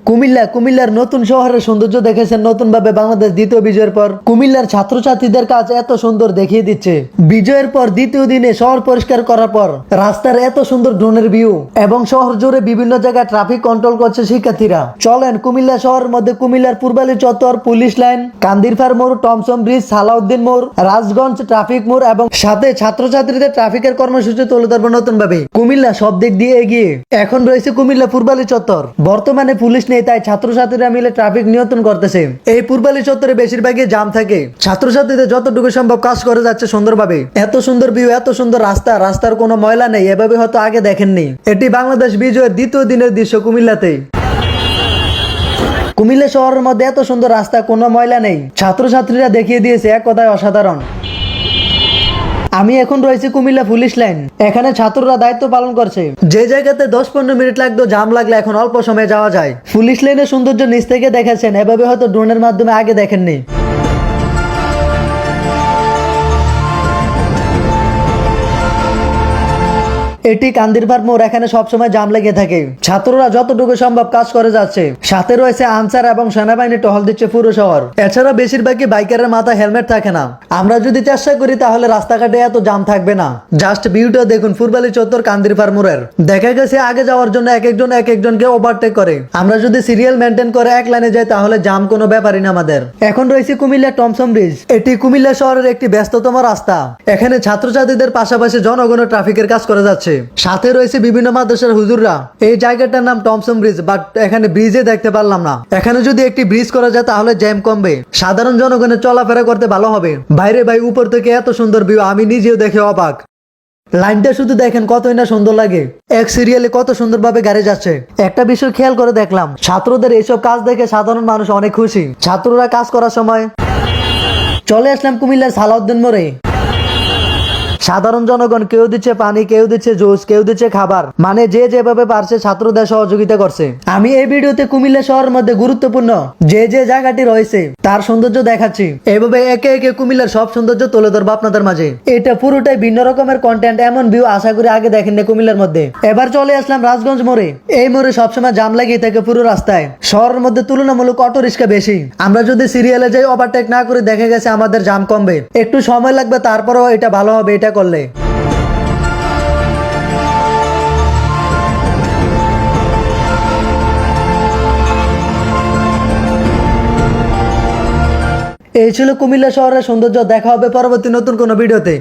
কুমিল্লার নতুন শহরের সৌন্দর্য দেখেছেন নতুন ভাবে বাংলাদেশ দ্বিতীয় বিজয়ের পর কুমিল্লার ছাত্রছাত্রীদের কাজ এত সুন্দর দেখিয়ে দিচ্ছে। বিজয়ের পর দ্বিতীয় দিনে শহর পরিষ্কার করার পর রাস্তার এত সুন্দর ড্রোনের ভিউ এবং শহর জুড়ে বিভিন্ন জায়গায় ট্রাফিক কন্ট্রোল করছে শিক্ষার্থীরা। চলেন কুমিল্লা শহরের মধ্যে কুমিল্লার পূর্বালী চত্বর, পুলিশ লাইন, কান্দিরপাড় মোড়, টমসম ব্রিজ, সালাউদ্দিন মোড়, রাজগঞ্জ ট্রাফিক মোড় এবং সাথে ছাত্রছাত্রীদের ট্রাফিকের কর্মসূচি তুলে ধরবো নতুন ভাবে। কুমিল্লা সব দিক দিয়ে এগিয়ে। এখন রয়েছে কুমিল্লা পূর্বালী চত্বর। বর্তমানে পুলিশ নেই, তাই ছাত্রছাত্রীরা মিলে ট্রাফিক নিয়ন্ত্রণ করতেছে। এই পূর্বালী চত্বরে বেশিরভাগই জাম থাকে। ছাত্রছাত্রীদের যতটুকু সম্ভব কাজ করে যাচ্ছে সুন্দরভাবে। এত সুন্দর ভিউ, এত সুন্দর রাস্তার কোনো ময়লা নেই, এভাবে হয়তো আগে দেখেননি। এটি বাংলাদেশ বিজয়ের দ্বিতীয় দিনের দৃশ্য কুমিল্লাতে। কুমিল্লা শহরের মধ্যে এত সুন্দর রাস্তা, কোনো ময়লা নেই। ছাত্রছাত্রীরা দেখিয়ে দিয়েছে, এক কথায় অসাধারণ। আমি এখন রয়েছি কুমিল্লা পুলিশ লাইন। এখানে ছাত্ররা দায়িত্ব পালন করছে। যে জায়গাতে 10-15 মিনিট লাগতো জাম লাগলে এখন অল্প সময়ে যাওয়া যায়। পুলিশ লাইনের সৌন্দর্য নিচ থেকে দেখেছেন, এভাবে হয়তো ড্রোনের মাধ্যমে আগে দেখেননি। এটি কান্দিরপাড় মোড়। এখানে সবসময় জাম লেগে থাকে। ছাত্ররা যতটুকু সম্ভব কাজ করে যাচ্ছে। সাথে রয়েছে আনসার এবং সেনাবাহিনী টহল দিচ্ছে পুরো শহর। এছাড়া বেশিরভাগই বাইকারের মাথায় হেলমেট থাকে না। আমরা যদি চেষ্টা করি তাহলে রাস্তাঘাটে এত জাম থাকবে না। জাস্ট ভিউটা দেখুন পূর্বালী চত্বর, কান্দিরপাড় মোড়ের। দেখা গেছে আগে যাওয়ার জন্য এক একজনকে ওভারটেক করে। আমরা যদি সিরিয়াল মেনটেন করে এক লাইনে যাই তাহলে জাম কোনো ব্যাপারই না আমাদের। এখন রয়েছে কুমিল্লা টমসম ব্রিজ। এটি কুমিল্লা শহরের একটি ব্যস্ততম রাস্তা। এখানে ছাত্রছাত্রীদের পাশাপাশি জনগণ ট্রাফিকের কাজ করে যাচ্ছে। সাথে রয়েছে বিভিন্ন মাদ্রাসার হুজুররা। এই জায়গাটার নাম টমসম ব্রিজ, বাট এখানে ব্রিজে দেখতে পারলাম না। এখানে যদি একটি ব্রিজ করা যায় তাহলে জ্যাম কমবে, সাধারণ জনগণের চলাফেরা করতে ভালো হবে। বাইরে ভাই উপর থেকে এত সুন্দর ভিউ, আমি নিজেও দেখে অবাক। লাইনটা শুধু দেখেন কতই না সুন্দর লাগে। এক সিরিয়ালে কত সুন্দরভাবে গাড়ি যাচ্ছে। একটা বিষয় খেয়াল করে দেখলাম, ছাত্রদের এইসব কাজ দেখে সাধারণ মানুষ অনেক খুশি। ছাত্ররা কাজ করার সময় চলে আসলাম কুমিল্লার সালাউদ্দিন মোড়ে। সাধারণ জনগণ কেউ দিচ্ছে পানি, কেউ দিচ্ছে জুস, কেউ দিচ্ছে খাবার, মানে যে যেভাবে পারছে ছাত্রদের সহযোগিতা করছে। আমি এই ভিডিওতে কুমিল্লা শহরের মধ্যে গুরুত্বপূর্ণ যে জায়গাটি রয়েছে তার সৌন্দর্য দেখাচ্ছি। এইভাবে একে একে কুমিল্লার সব সৌন্দর্য তুলে ধরবো আপনাদের মাঝে। এটা পুরোটাই ভিন্ন রকমের কন্টেন্ট। এমন ভিউ আশা করি আগে দেখেননি কুমিল্লার মধ্যে। এবার চলে আসলাম রাজগঞ্জ মোড়ে। এই মোড়ে সবসময় জাম লাগিয়ে থাকে পুরো রাস্তায়। শহরের মধ্যে তুলনামূলক অটো রিক্সা বেশি। আমরা যদি সিরিয়ালে যাই ওভারটেক না করে দেখা গেছে আমাদের জাম কমবে। একটু সময় লাগবে, তারপরেও এটা ভালো হবে এটা করলে। এই ছিল কুমিল্লা শহরের সৌন্দর্য। দেখা হবে পরবর্তী নতুন কোনো ভিডিওতে।